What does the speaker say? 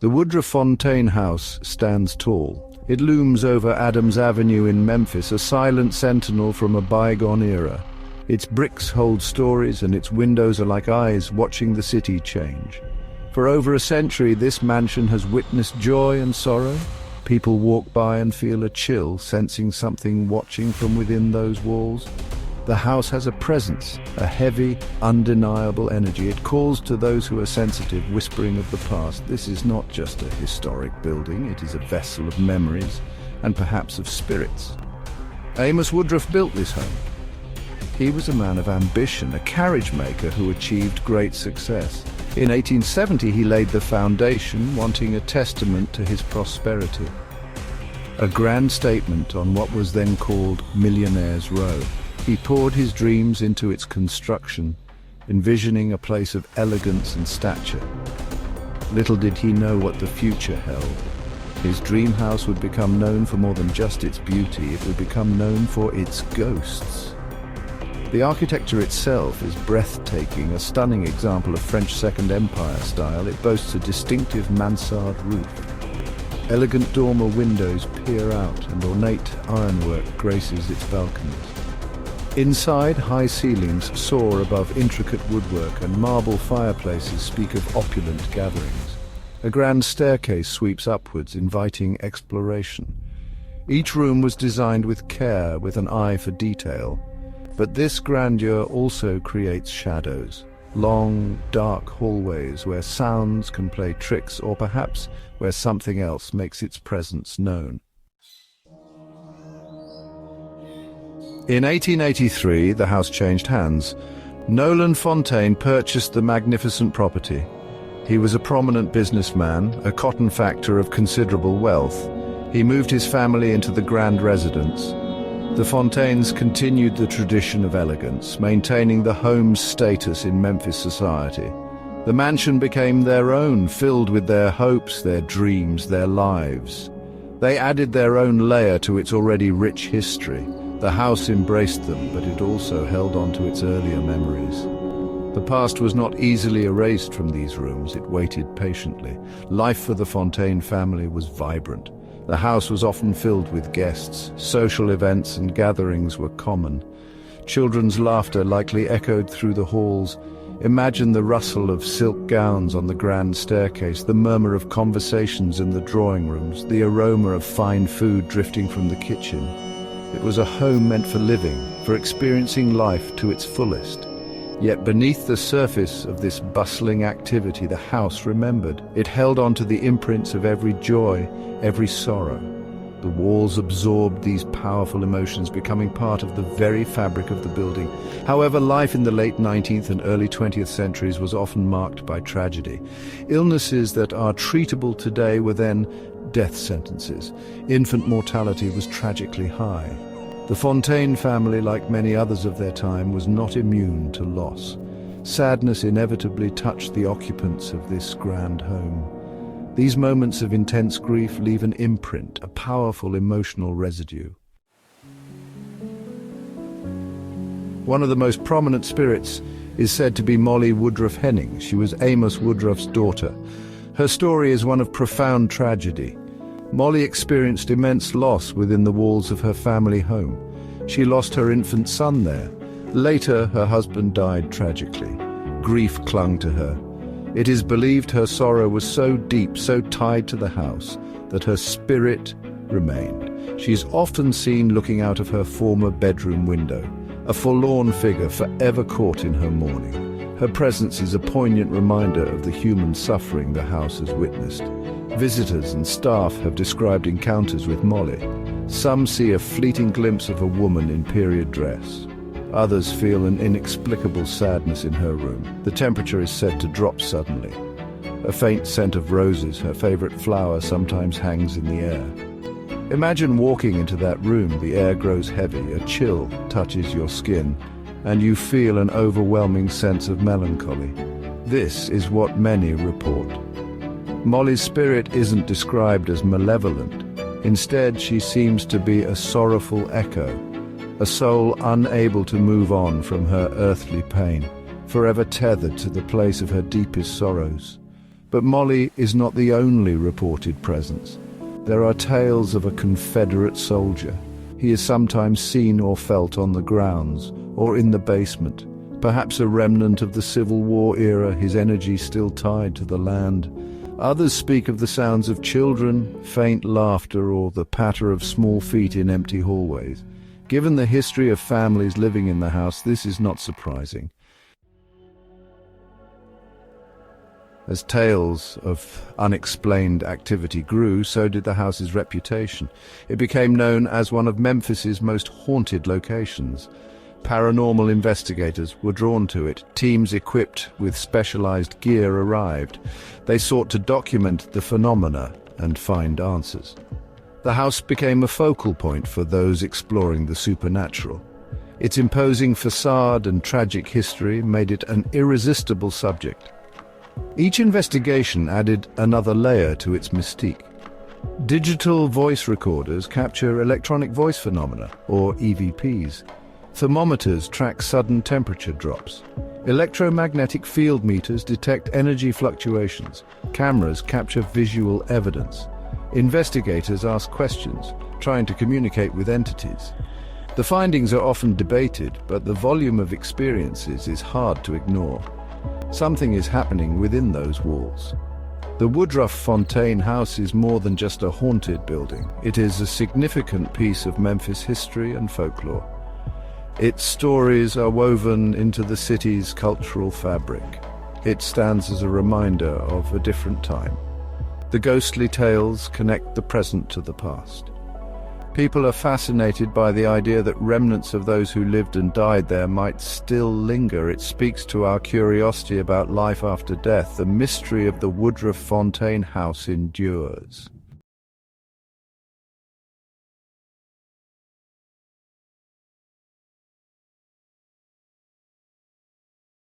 The Woodruff Fontaine House stands tall. It looms over Adams Avenue in Memphis, a silent sentinel from a bygone era. Its bricks hold stories, and its windows are like eyes watching the city change. For over a century, this mansion has witnessed joy and sorrow. People walk by and feel a chill, sensing something watching from within those walls. The house has a presence, a heavy, undeniable energy. It calls to those who are sensitive, whispering of the past. This is not just a historic building, it is a vessel of memories and perhaps of spirits. Amos Woodruff built this home. He was a man of ambition, a carriage maker who achieved great success. In 1870 he laid the foundation, wanting a testament to his prosperity. A grand statement on what was then called Millionaire's Row. He poured his dreams into its construction, envisioning a place of elegance and stature. Little did he know what the future held. His dream house would become known for more than just its beauty, it would become known for its ghosts. The architecture itself is breathtaking, a stunning example of French Second Empire style. It boasts a distinctive mansard roof. Elegant dormer windows peer out, and ornate ironwork graces its balconies. Inside, high ceilings soar above intricate woodwork, and marble fireplaces speak of opulent gatherings. A grand staircase sweeps upwards, inviting exploration. Each room was designed with care, with an eye for detail. But this grandeur also creates shadows, long, dark hallways where sounds can play tricks, or perhaps where something else makes its presence known. In 1883, the house changed hands. Nolan Fontaine purchased the magnificent property. He was a prominent businessman, a cotton factor of considerable wealth. He moved his family into the grand residence. The Fontaines continued the tradition of elegance, maintaining the home's status in Memphis society. The mansion became their own, filled with their hopes, their dreams, their lives. They added their own layer to its already rich history. The house embraced them, but it also held on to its earlier memories. The past was not easily erased from these rooms. It waited patiently. Life for the Fontaine family was vibrant. The house was often filled with guests. Social events and gatherings were common. Children's laughter likely echoed through the halls. Imagine the rustle of silk gowns on the grand staircase, the murmur of conversations in the drawing rooms, the aroma of fine food drifting from the kitchen. It was a home meant for living, for experiencing life to its fullest. Yet beneath the surface of this bustling activity, the house remembered. It held on to the imprints of every joy, every sorrow. The walls absorbed these powerful emotions, becoming part of the very fabric of the building. However, life in the late 19th and early 20th centuries was often marked by tragedy. Illnesses that are treatable today were then death sentences. Infant mortality was tragically high. The Fontaine family, like many others of their time, was not immune to loss. Sadness inevitably touched the occupants of this grand home. These moments of intense grief leave an imprint, a powerful emotional residue. One of the most prominent spirits is said to be Molly Woodruff Henning. She was Amos Woodruff's daughter. Her story is one of profound tragedy. Molly experienced immense loss within the walls of her family home. She lost her infant son there. Later, her husband died tragically. Grief clung to her. It is believed her sorrow was so deep, so tied to the house, that her spirit remained. She is often seen looking out of her former bedroom window, a forlorn figure forever caught in her mourning. Her presence is a poignant reminder of the human suffering the house has witnessed. Visitors and staff have described encounters with Molly. Some see a fleeting glimpse of a woman in period dress. Others feel an inexplicable sadness in her room. The temperature is said to drop suddenly. A faint scent of roses, her favorite flower, sometimes hangs in the air. Imagine walking into that room. The air grows heavy, a chill touches your skin, and you feel an overwhelming sense of melancholy. This is what many report. Molly's spirit isn't described as malevolent. Instead, she seems to be a sorrowful echo, a soul unable to move on from her earthly pain, forever tethered to the place of her deepest sorrows. But Molly is not the only reported presence. There are tales of a Confederate soldier. He is sometimes seen or felt on the grounds or in the basement, perhaps a remnant of the Civil War era, his energy still tied to the land. Others speak of the sounds of children, faint laughter, or the patter of small feet in empty hallways. Given the history of families living in the house, this is not surprising. As tales of unexplained activity grew, so did the house's reputation. It became known as one of Memphis's most haunted locations. Paranormal investigators were drawn to it. Teams equipped with specialized gear arrived. They sought to document the phenomena and find answers. The house became a focal point for those exploring the supernatural. Its imposing facade and tragic history made it an irresistible subject. Each investigation added another layer to its mystique. Digital voice recorders capture electronic voice phenomena, or EVPs. Thermometers track sudden temperature drops. Electromagnetic field meters detect energy fluctuations. Cameras capture visual evidence. Investigators ask questions, trying to communicate with entities. The findings are often debated, but the volume of experiences is hard to ignore. Something is happening within those walls. The Woodruff Fontaine House is more than just a haunted building. It is a significant piece of Memphis history and folklore. Its stories are woven into the city's cultural fabric. It stands as a reminder of a different time. The ghostly tales connect the present to the past. People are fascinated by the idea that remnants of those who lived and died there might still linger. It speaks to our curiosity about life after death. The mystery of the Woodruff Fontaine House endures.